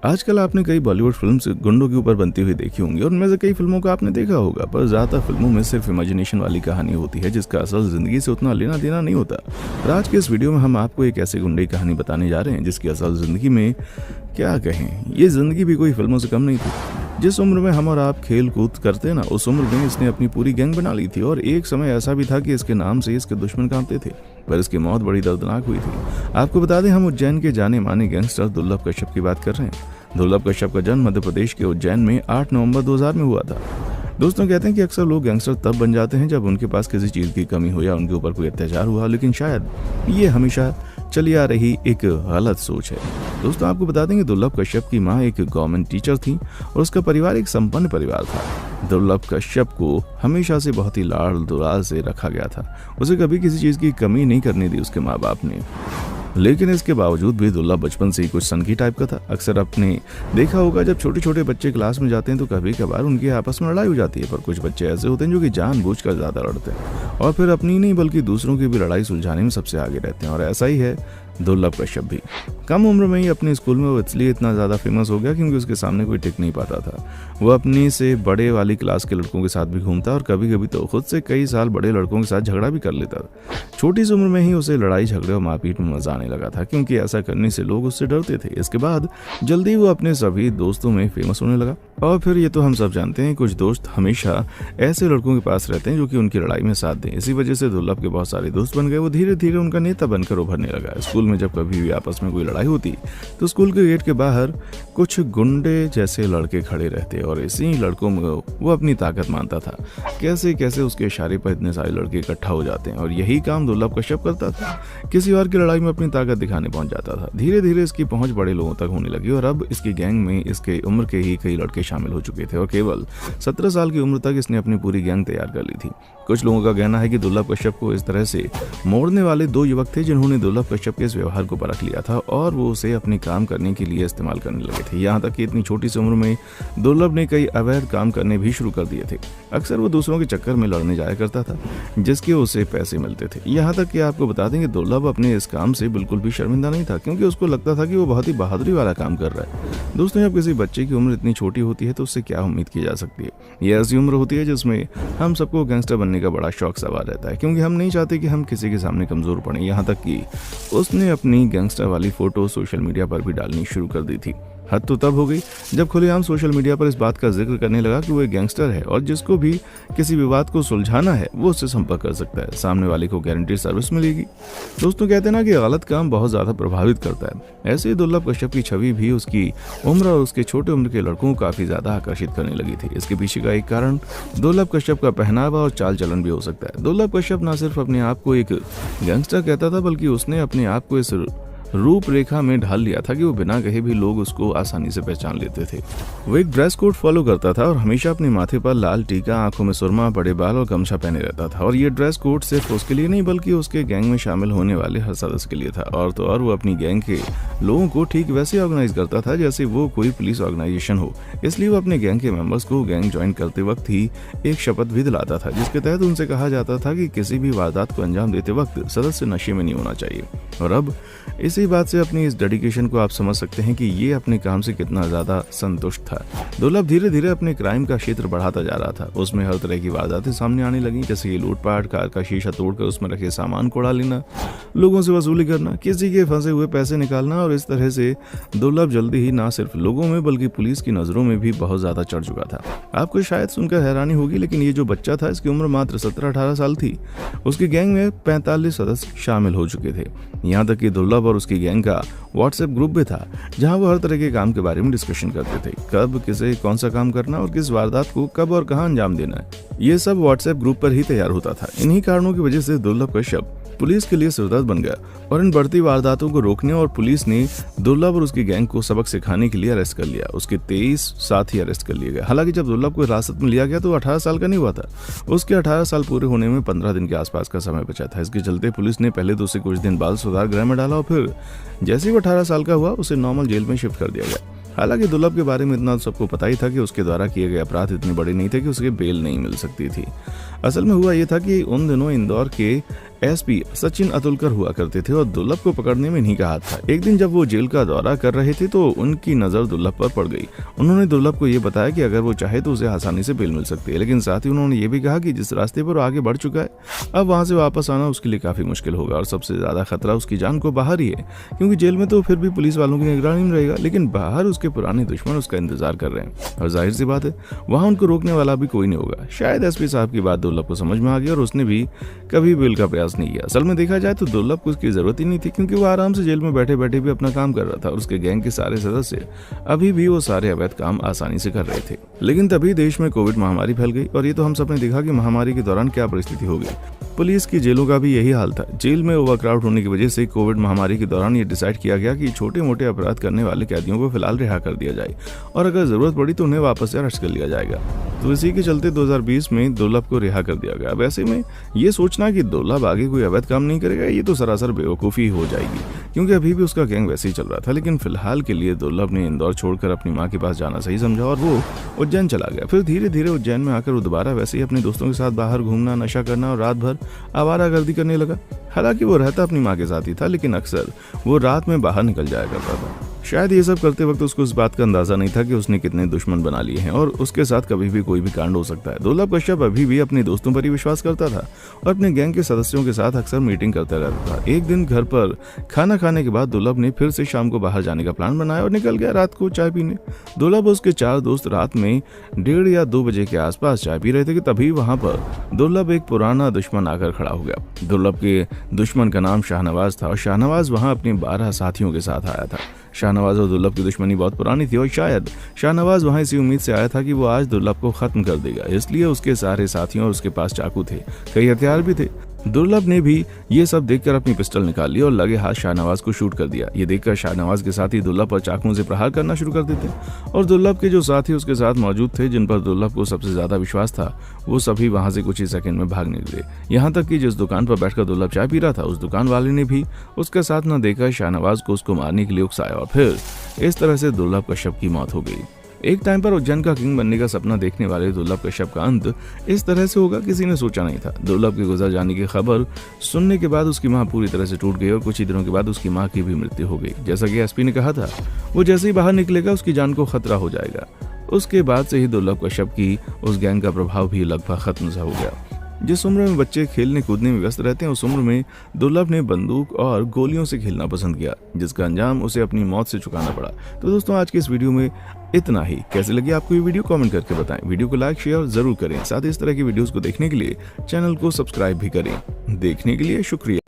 आजकल आपने कई बॉलीवुड फिल्म्स गुंडों के ऊपर बनती हुई देखी होंगी और उनमें से कई फिल्मों को आपने देखा होगा, पर ज़्यादातर फिल्मों में सिर्फ इमेजिनेशन वाली कहानी होती है जिसका असल ज़िंदगी से उतना लेना देना नहीं होता। और आज के इस वीडियो में हम आपको एक ऐसी गुंडे की कहानी बताने जा रहे हैं जिसकी असल ज़िंदगी में क्या कहें, ये ज़िंदगी भी कोई फिल्मों से कम नहीं थी। जिस उम्र में हम और आप खेल कूद करते ना, उस उम्र में इसने अपनी पूरी गैंग बना ली थी और एक समय ऐसा भी था कि इसके नाम से इसके दुश्मन कांपते थे, पर इसकी मौत बड़ी दर्दनाक हुई थी। आपको बता दें, हम उज्जैन के जाने माने गैंगस्टर दुर्लभ कश्यप की बात कर रहे हैं। दुर्लभ कश्यप का जन्म मध्य प्रदेश के उज्जैन में 8 नवंबर 2000 में हुआ था। दोस्तों, कहते हैं कि अक्सर लोग गैंगस्टर तब बन जाते हैं जब उनके पास किसी चीज़ की कमी हो या उनके ऊपर कोई अत्याचार हुआ, लेकिन शायद ये हमेशा चली आ रही एक गलत सोच है। दोस्तों, आपको बता दें कि दुर्लभ कश्यप की मां एक गवर्नमेंट टीचर थी और उसका परिवार एक संपन्न परिवार था। दुर्लभ कश्यप को हमेशा से बहुत ही लाड़ दुलार से रखा गया था। उसे कभी किसी चीज़ की कमी नहीं करने दी उसके माँ बाप ने, लेकिन इसके बावजूद भी दुर्लभ बचपन से ही कुछ सनकी टाइप का था। अक्सर आपने देखा होगा, जब छोटे छोटे बच्चे क्लास में जाते हैं तो कभी कभार उनकी आपस में लड़ाई हो जाती है, पर कुछ बच्चे ऐसे होते हैं जो कि जानबूझकर ज़्यादा लड़ते हैं और फिर अपनी नहीं बल्कि दूसरों की भी लड़ाई सुलझाने में सबसे आगे रहते हैं। और ऐसा ही है दुर्लभ कश्यप भी। कम उम्र में ही अपने स्कूल में वो इसलिए इतना ज़्यादा फेमस हो गया क्योंकि उसके सामने कोई टिक नहीं पाता था। वो अपनी से बड़े वाली क्लास के लड़कों के साथ भी घूमता और कभी कभी तो खुद से कई साल बड़े लड़कों के साथ झगड़ा भी कर लेता था। छोटी सी उम्र में ही उसे लड़ाई झगड़े और मारपीट में मजा आने लगा था क्योंकि ऐसा करने से लोग उससे डरते थे। इसके बाद जल्दी वो अपने सभी दोस्तों में फेमस होने लगा और फिर ये तो हम सब जानते हैं, कुछ दोस्त हमेशा ऐसे लड़कों के पास रहते हैं जो कि उनकी लड़ाई में साथ दें। इसी वजह से दुर्लभ के बहुत सारे दोस्त बन गए। वो धीरे धीरे उनका नेता बनकर उभरने लगा। स्कूल में जब कभी भी आपस में कोई लड़ाई होती तो स्कूल के गेट के बाहर कुछ गुंडे जैसे लड़के खड़े रहते और इसी लड़कों में वो अपनी ताकत मानता था। कैसे कैसे उसके इशारे पर इतने सारे लड़के इकट्ठा हो जाते हैं और यही काम दुर्लभ कश्यप करता था। किसी और की लड़ाई में अपनी ताकत दिखाने पहुंच जाता था। धीरे धीरे इसकी पहुंच बड़े लोगों तक होने लगी और अब इसकी गैंग में इसके उम्र के ही कई लड़के शामिल हो चुके थे और केवल 17 साल की उम्र तक इसने अपनी पूरी गैंग तैयार कर ली थी। कुछ लोगों का कहना है कि दुर्लभ कश्यप को इस तरह से मोड़ने वाले 2 युवक थे जिन्होंने दुर्लभ कश्यप के इस व्यवहार को परख लिया था और वो उसे अपने काम करने के लिए इस्तेमाल करने लगे थे। यहाँ तक कि इतनी छोटी सी उम्र में दुर्लभ ने कई अवैध काम करने भी शुरू कर दिए थे। अक्सर वो दूसरों के चक्कर में लड़ने जाया करता था जिसके उसे पैसे मिलते थे। यहाँ तक कि आपको बता दें कि दुर्लभ अपने इस काम से बिल्कुल भी शर्मिंदा नहीं था क्योंकि उसको लगता था कि वो बहुत ही बहादुरी वाला काम कर रहा है। दोस्तों, जब किसी बच्चे की उम्र इतनी छोटी होती है तो उससे क्या उम्मीद की जा सकती है। ये ऐसी उम्र होती है जिसमें हम सबको गैंगस्टर बनने का बड़ा शौक सवार रहता है क्योंकि हम नहीं चाहते कि हम किसी के सामने कमजोर पड़े। यहाँ तक कि उसने अपनी गैंगस्टर वाली फोटो सोशल मीडिया पर भी डालनी शुरू कर दी थी। हद तो तब हो गई जब खुलेआम सोशल मीडिया पर इस बात का जिक्र करने लगा कि वो एक गैंगस्टर है और जिसको भी किसी विवाद को सुलझाना है वो उससे संपर्क कर सकता है, सामने वाले को गारंटीड सर्विस मिलेगी। दोस्तों, कहते हैं ना कि गलत काम बहुत ज्यादा प्रभावित करता है। ऐसे ही दुर्लभ कश्यप की छवि भी उसकी उम्र और उसके छोटे उम्र के लड़कों को काफी ज्यादा आकर्षित करने लगी थी। इसके पीछे का एक कारण दुर्लभ कश्यप का पहनावा और चाल चलन भी हो सकता है। दुर्लभ कश्यप न सिर्फ अपने आप को एक गैंगस्टर कहता था बल्कि उसने अपने आप को इस रूपरेखा में ढाल लिया था कि वो बिना कहे भी लोग उसको आसानी से पहचान लेते थे। वो एक ड्रेस कोड फॉलो करता था और हमेशा अपने माथे पर लाल टीका, आंखों में सुरमा, बड़े बाल और गमछा पहने रहता था। और ये ड्रेस कोड सिर्फ उसके लिए नहीं बल्कि उसके गैंग में शामिल होने वाले हर सदस्य के लिए था। और तो और वो अपनी गैंग के लोगों को ठीक वैसे ऑर्गेनाइज करता था जैसे वो कोई पुलिस ऑर्गेनाइजेशन हो। इसलिए वो अपने गैंग के मेंबर्स को गैंग ज्वाइन करते वक्त ही एक शपथ भी दिलाता था जिसके तहत उनसे कहा जाता था कि किसी भी वारदात को अंजाम देते वक्त सदस्य नशे में नहीं होना चाहिए। और अब इसी बात से अपनी इस डेडिकेशन को आप समझ सकते हैं कि ये अपने काम से कितना ज्यादा संतुष्ट था। दुर्लभ धीरे धीरे अपने क्राइम का क्षेत्र बढ़ाता जा रहा था। उसमें हर तरह की वारदातें सामने आने लगी, जैसे कि लूटपाट, कार का शीशा तोड़कर उसमें रखे सामान को उड़ा लेना, लोगों से वसूली करना, किसी के फंसे हुए पैसे निकालना। और इस तरह से दुर्लभ जल्दी ही न सिर्फ लोगों में बल्कि पुलिस की नजरों में भी बहुत ज्यादा चढ़ चुका था। आपको शायद सुनकर हैरानी होगी, लेकिन ये जो बच्चा था इसकी उम्र मात्र 17-18 साल थी। उसकी गैंग में 45 सदस्य शामिल हो चुके थे। यहाँ तक कि दुर्लभ और उसकी गैंग का व्हाट्सएप ग्रुप भी था जहां वो हर तरह के काम के बारे में डिस्कशन करते थे, कब किसे कौन सा काम करना और किस वारदात को कब और कहां अंजाम देना है। ये सब व्हाट्सएप ग्रुप पर ही तैयार होता था। इन्हीं कारणों की वजह से दुर्लभ कश्यप पुलिस के लिए सिरदर्द बन गया और इन बढ़ती वारदातों को रोकने और पुलिस ने दुर्लभ और उसकी गैंग को सबक सिखाने के लिए अरेस्ट कर लिया। उसके 23 साथी अरेस्ट कर लिए गए। हालांकि जब दुर्लभ को हिरासत में लिया गया तो 18 साल का नहीं हुआ था। उसके 18 साल पूरे होने में 15 दिन के आसपास का समय बचा था। इसके चलते पुलिस ने पहले तो उसे कुछ दिन बाल सुधार गृह में डाला और फिर जैसे ही वो 18 साल का हुआ उसे नॉर्मल जेल में शिफ्ट कर दिया गया। हालांकि दुर्लभ के बारे में इतना सबको पता ही था कि उसके द्वारा किए गए अपराध इतने बड़े नहीं थे कि उसे बेल नहीं मिल सकती थी। असल में हुआ ये था कि उन दिनों इंदौर के एसपी सचिन अतुलकर हुआ करते थे और दुर्लभ को पकड़ने में इन्हीं का हाथ था। एक दिन जब वो जेल का दौरा कर रहे थे तो उनकी नजर दुर्लभ पर पड़ गई। उन्होंने दुर्लभ को ये बताया कि अगर वो चाहे तो उसे आसानी से बेल मिल सकती है, लेकिन साथ ही उन्होंने ये भी कहा कि जिस रास्ते पर वो आगे बढ़ चुका है अब वहां से वापस आना उसके लिए काफी मुश्किल होगा और सबसे ज्यादा खतरा उसकी जान को बाहर ही है, क्योंकि जेल में तो फिर भी पुलिस वालों की निगरानी में रहेगा, लेकिन बाहर उसके पुराने दुश्मन उसका इंतजार कर रहे हैं और जाहिर सी बात है वहां उनको रोकने वाला भी कोई नहीं होगा। शायद एसपी साहब की बात दुर्लभ को समझ में आ गई और उसने भी कभी बेल का प्रयास नहीं किया। असल में देखा जाए तो दुर्लभ को उसकी जरूरत ही नहीं थी, क्योंकि वो आराम से जेल में बैठे बैठे भी अपना काम कर रहा था और उसके गैंग के सारे सदस्य अभी भी वो सारे अवैध काम आसानी से कर रहे थे। लेकिन तभी देश में कोविड महामारी फैल गई और ये तो हम सब ने देखा कि महामारी के दौरान क्या परिस्थिति हो गई। पुलिस की जेलों का भी यही हाल था। जेल में ओवरक्राउड होने की वजह से कोविड महामारी के दौरान ये डिसाइड किया गया कि छोटे मोटे अपराध करने वाले कैदियों को फिलहाल रिहा कर दिया जाए और अगर जरूरत पड़ी तो उन्हें वापस से अरेस्ट कर लिया जाएगा। तो इसी के चलते 2020 में दुर्लभ को रिहा कर दिया गया। वैसे में ये सोचना कि दुर्लभ आगे कोई अवैध काम नहीं करेगा ये तो सरासर बेवकूफ़ी हो जाएगी, क्योंकि अभी भी उसका गैंग वैसे ही चल रहा था। लेकिन फिलहाल के लिए दुर्लभ ने इंदौर छोड़कर अपनी माँ के पास जाना सही समझा और वो उज्जैन चला गया। फिर धीरे धीरे उज्जैन में आकर वो दोबारा वैसे ही अपने दोस्तों के साथ बाहर घूमना, नशा करना और रात भर आवारागर्दी करने लगा। हालांकि वो रहता अपनी माँ के साथ ही था, लेकिन अक्सर वो रात में बाहर निकल जाया करता था। शायद ये सब करते वक्त उसको इस बात का अंदाजा नहीं था कि उसने कितने दुश्मन बना लिए हैं और उसके साथ कभी भी कोई भी कांड हो सकता है। दुर्लभ कश्यप अभी भी अपने दोस्तों पर ही विश्वास करता था और अपने गैंग के सदस्यों के साथ अक्सर मीटिंग करता रहता था। एक दिन घर पर खाना खाने के बाद दुर्लभ ने फिर से शाम को बाहर जाने का प्लान बनाया और निकल गया रात को चाय पीने। दुर्लभ और उसके 4 दोस्त रात में 1:30 या 2 बजे के आसपास चाय पी रहे थे कि तभी वहां पर दुर्लभ एक पुराना दुश्मन आकर खड़ा हो गया। दुर्लभ के दुश्मन का नाम शाहनवाज था और शाहनवाज वहां अपने 12 साथियों के साथ आया था। शाहनवाज और दुर्लभ की दुश्मनी बहुत पुरानी थी और शायद शाहनवाज वहां इसी उम्मीद से आया था कि वो आज दुर्लभ को खत्म कर देगा, इसलिए उसके सारे साथियों और उसके पास चाकू थे, कई हथियार भी थे। दुर्लभ ने भी ये सब देखकर अपनी पिस्टल निकाल ली और लगे हाथ शाहनवाज को शूट कर दिया। ये देखकर शाहनवाज के साथी दुर्लभ पर चाकुओं से प्रहार करना शुरू कर देते और दुर्लभ के जो साथी उसके साथ मौजूद थे, जिन पर दुर्लभ को सबसे ज्यादा विश्वास था, वो सभी वहां से कुछ ही सेकंड में भाग निकले। यहाँ तक कि जिस दुकान पर बैठकर दुर्लभ चाय पी रहा था उस दुकान वाले ने भी उसका साथ न देकर शाहनवाज को उसको मारने के लिए उकसाया और फिर इस तरह से दुर्लभ कश्यप की मौत हो गई। एक टाइम पर उज्जैन का किंग बनने का सपना देखने वाले दुर्लभ कश्यप का अंत इस तरह से होगा किसी ने सोचा नहीं था। दुर्लभ के गुजर जाने की खबर सुनने के बाद उसकी मां पूरी तरह से टूट गई और कुछ ही दिनों के बाद उसकी मां की भी मृत्यु हो गई। जैसा कि एसपी ने कहा था, वो जैसे ही बाहर निकलेगा उसकी जान को खतरा हो जाएगा। उसके बाद से ही दुर्लभ कश्यप की उस गैंग का प्रभाव भी लगभग खत्म सा हो गया। जिस उम्र में बच्चे खेलने कूदने में व्यस्त रहते हैं उस उम्र में दुर्लभ ने बंदूक और गोलियों से खेलना पसंद किया, जिसका अंजाम उसे अपनी मौत से चुकाना पड़ा। तो दोस्तों आज के इस वीडियो में इतना ही। कैसे लगी आपको ये वीडियो कमेंट करके बताएं। वीडियो को लाइक शेयर जरूर करें। साथ ही इस तरह की वीडियोस को देखने के लिए चैनल को सब्सक्राइब भी करें। देखने के लिए शुक्रिया।